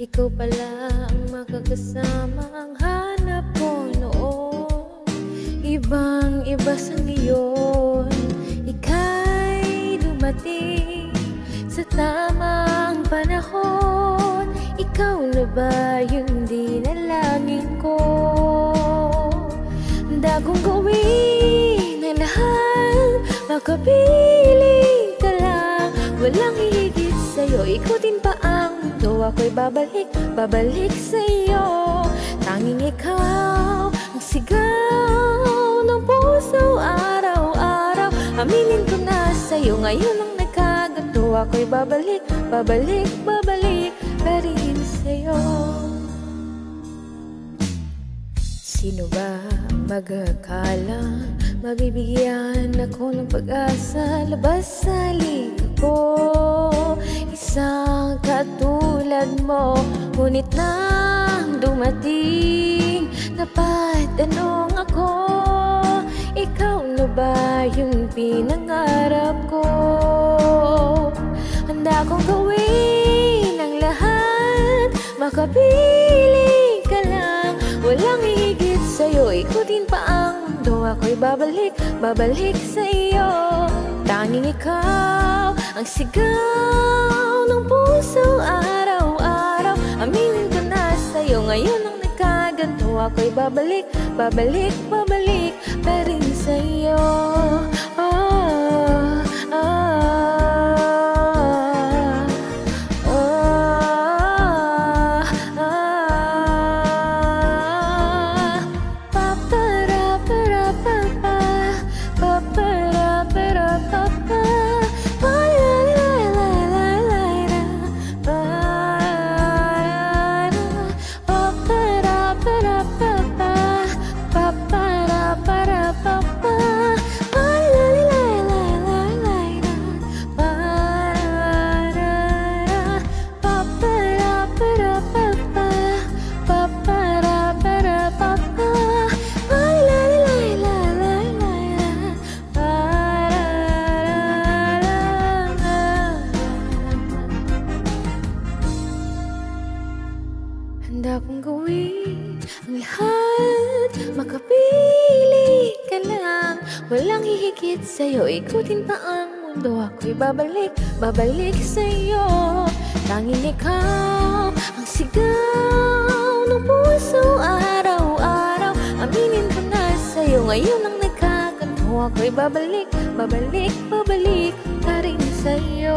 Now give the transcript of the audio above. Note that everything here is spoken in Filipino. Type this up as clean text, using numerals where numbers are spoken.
ikaw pala ang makakasama ang hanap ko noon. Ibang iba sa ngayon, ika'y dumating sa tamang panahon. Ikaw na ba yung dinalangin ko? Handa kong gawin ang lahat, makapili ka lang. Walang hihigit sa'yo, ikutin pa ang mundo. Ako'y babalik, babalik sa'yo. Tanging ikaw ang sigaw ng puso araw-araw. Aminin ko na sa'yo, ngayon ang nagkaganto. Ako'y babalik, babalik, babalik pa rin sa'yo. Sino ba mag-akala mabibigyan ako ng pag-asa? Labas sa liga ko, isang katulad mo. Ngunit nang dumating, napatanong ako, ikaw na ba yung pinangarap ko? Handa kong gawin ang lahat, makapili ka lang. Walang higit sa'yo, ikutin pa ang mundo. Ako'y babalik, babalik sa'yo. Tanging ikaw ang sigaw ng puso araw-araw. Aminin ko na sa'yo, ngayon ang nagkaganto. Ako'y babalik, babalik, babalik pa rin sa'yo. Handa kong gawin ang lahat, makapili ka lang. Walang hihigit sa'yo, ikutin pa ang mundo. Ako'y babalik, babalik sa'yo. Tanging ikaw ang sigaw ng puso araw-araw. Aminin ko na sa'yo, ngayon ang nagkaganto. Ako'y babalik, babalik, babalik pa rin sa'yo.